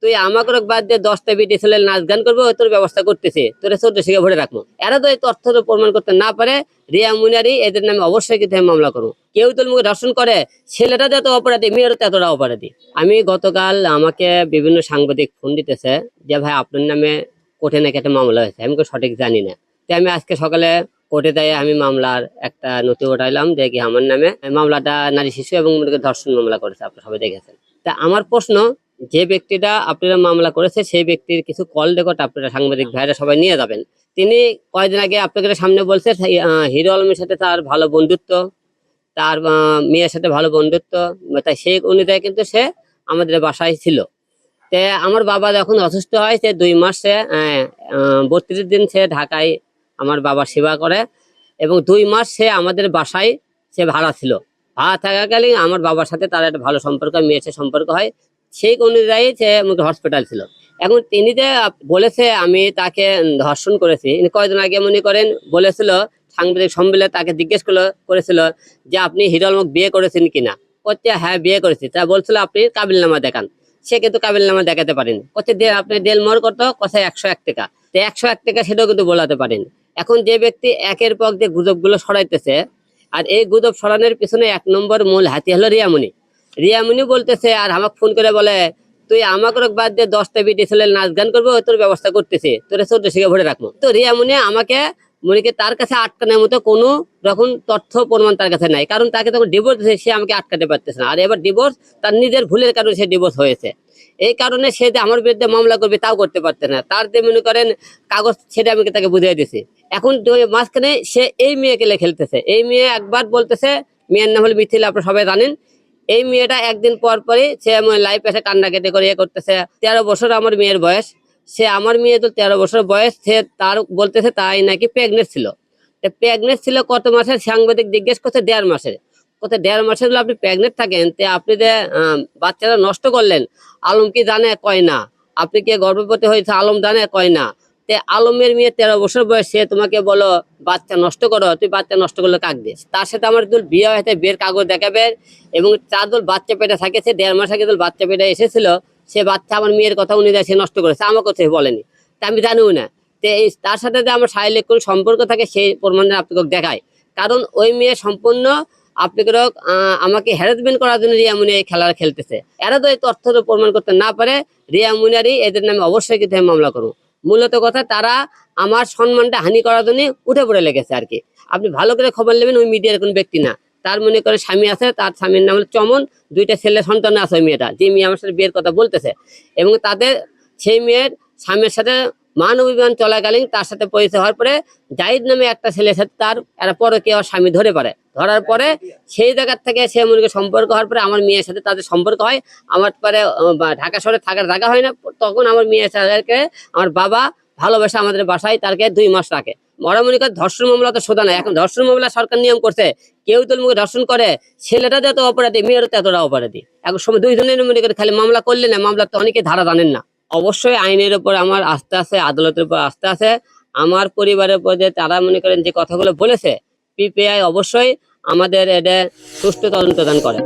তুই আমাকে বাদ দিয়ে 10টা বিটি ছেলে নাচ গান করবো তোর ব্যবস্থা করতেছে, তোরা 14 শিখে ভরে রাখবো। এরা তো এই তথ্য প্রমাণ করতে না পারে, রিয়া মুনারি এদের নামে অবশ্যই কিন্তু আমি মামলা করবো। কেউ তোর মুখে ধর্ষণ করে, ছেলেটা যত অপরাধী মেয়েরও ততটা অপরাধী। আমি গতকাল আমাকে বিভিন্ন সাংবাদিক ফোন দিতেছে যে ভাই আপনার নামে কোর্টে নাকি একটা মামলা হয়েছে, আমি সঠিক জানি না। তো আমি আজকে সকালে কোর্টে যাই আমি মামলার একটা নথি উঠাইলাম যে কি আমার নামে মামলাটা নারী শিশু এবং ধর্ষণ মামলা করেছে, আপনারা সবাই দেখেছেন। তা আমার প্রশ্ন, যে ব্যক্তিটা আপনারা মামলা করেছে সেই ব্যক্তির কিছু কল রেকর্ড আপনারা সাংবাদিক ভাইরা সবাই নিয়ে যাবেন। তিনি কয়েকদিন আগে আপনাদের সামনে বলছে হিরো আলমের সাথে তার ভালো বন্ধুত্ব, তার মেয়ের সাথে ভালো বন্ধুত্ব, তাই সেই অনুযায়ী কিন্তু সে আমাদের বাসায় ছিল। তে আমার বাবা যখন অসুস্থ হয় সে 2 মাস সে 32 দিন সে ঢাকায় আমার বাবা সেবা করে এবং 2 মাস সে আমাদের বাসায় সে ভাড়া ছিল। ভাড়া থাকাকালীন আমার বাবার সাথে তার একটা ভালো সম্পর্ক, মেয়ের সাথে সম্পর্ক হয়, সেই অনুযায়ী সে হসপিটাল ছিল। এখন তিনি যে বলেছে আমি তাকে ধর্ষণ করেছি, কয়েকদিন আগে মনে করেন বলেছিল সাংবাদিক সম্মেলনে, তাকে জিজ্ঞেস করেছিল যে আপনি হিরো আলমকে বিয়ে করেছেন কিনা, করতে হ্যাঁ বিয়ে করেছি। তা বলছিল আপনি কাবিলনামা দেখান, সে কিন্তু কাবিলনামা দেখাতে পারেন। করতে আপনি দেল মর করতো কথা 101 টাকা, তো 101 টাকা সেটাও কিন্তু বলাতে পারেন। এখন যে ব্যক্তি একের পর যে গুজবগুলো সরাইতেছে, আর এই গুজব সরানোর পিছনে 1 নম্বর মূল হাতি হলো রিয়ামণি। রিয়ামণি বলতেছে আর আমাকে ফোন করে বলে তুই আমাকে বাদ দিয়ে 10টা বিটি ছেলে নাচ গান করবো তোর ব্যবস্থা করতেছে, তোরা 14 শিখে ভরে রাখবো। তো রিয়ামণি আমাকে মনিকে তার কাছে আটকানোর মতো কোনো রকম তথ্য প্রমাণ তার কাছে নাই, কারণ তাকে তখন ডিভোর্স দিয়েছে, সে আমাকে আটকাতে পারতেছে না। আর এবার ডিভোর্স তার নিজের ভুলের কারণে সে ডিভোর্স হয়েছে, এই কারণে সে যে আমার বিরুদ্ধে মামলা করবে তাও করতে পারছে না। তার যে মনে করেন কাগজ সেটা আমি তাকে বুঝিয়ে দিছি। এখন মাঝখানে সে এই মেয়েকে খেলতেছে। এই মেয়ে একবার বলতেছে, মেয়ের নাম হলো মিথিলা, আপনারা সবাই জানেন। এই মেয়েটা একদিন পর পরই সে লাইফ এসে কান্নাকাটি করে করতেছে। 13 বছর আমার মেয়ের বয়স, সে আমার মেয়ে তো 13 বছর বয়স, সে তার বলতেছে তাই নাকি প্রেগনেন্ট ছিল। প্রেগনেন্ট ছিল কত মাসে, সাংবাদিক জিজ্ঞেস করছে 1.5 মাসের। কোথায় 1.5 মাসের আপনি প্রেগনেন্ট থাকেন, তে আপনি যে বাচ্চারা নষ্ট করলেন, আলম কি জানে? কয় না। আপনি কি গর্ভবতী হয়েছে? আলম জানে? কয় না। তে আলমের মেয়ে 13 বছর বয়স, সে তোমাকে বলো বাচ্চা নষ্ট করো, তুই বাচ্চা নষ্ট করলে কাক দিস। তার সাথে আমার দল বিয়ে হয়েছে, বিয়ের কাগজ দেখাবে এবং 4 দল বাচ্চা পেটে থাকে, সে 1.5 মাস আগে দল বাচ্চা পেটে এসেছিল, সে বাচ্চা আমার মেয়ের কথা অনুযায়ী সে নষ্ট করেছে, আমাকে সে বলেনি, তা আমি জানিও না। তার সাথে যে আমার শারীরিক কোন সম্পর্ক থাকে সেই প্রমাণ আপনাকে দেখায়, কারণ ওই মেয়ে সম্পূর্ণ আপনাকে আমাকে হ্যারাসমেন্ট করার জন্য রিয়া মুনিয়ারি খেলা খেলতেছে। এরা তো এই তথ্য প্রমাণ করতে না পারে, রিয়া মুনিয়ারি এদের নামে অবশ্যই কিন্তু আমি মামলা করবো। মূলত কথা তারা আমার সম্মানটা হানি করার জন্য উঠে পড়ে লেগেছে আর কি। আপনি ভালো করে খবর নেবেন, ওই মিডিয়ার কোন ব্যক্তি না, তার মনে করে স্বামী আছে, তার স্বামীর নাম হলো চমন, 2টা ছেলে সন্তান আছে ওই মেয়েটা, যে মেয়ে আমার সাথে বিয়ের কথা বলতেছে। এবং তাদের সেই মেয়ের স্বামীর সাথে মান অভিমান চলাকালীন তার সাথে পরিচয় হওয়ার পরে জাহিদ নামে একটা ছেলের সাথে তার এরা পরকে স্বামী ধরার পরে সেই জায়গার থেকে সে মনে সম্পর্ক হওয়ার পরে আমার মেয়ের সাথে তাদের সম্পর্ক হয়। আমার পরে ঢাকা শহরে থাকার জায়গা হয় না, তখন আমার মেয়ের সাথে আমার বাবা ভালোবাসা আমাদের বাসায় তারকে 2 মাস রাখে। মনে করে ধর্ষণ মামলা তো সোজা না, এখন ধর্ষণ মামলা সরকার নিয়ম করছে, কেউ তোর মুখে ধর্ষণ করে, ছেলেটা যত অপরাধী মেয়েরও ততটা অপরাধী। এখন সময় 2 জনের মনে করে খালি মামলা করলে না, মামলা তো অনেকে ধারা জানেন না। অবশ্যই আইনের উপর আমার আস্থা আছে, আদালতের উপর আস্থা আছে। আমার পরিবারের উপর যে তারা মনে করেন যে কথাগুলো বলেছে, পিপিআই অবশ্যই আমাদের এটা সুষ্ঠু তদন্ত দান করে।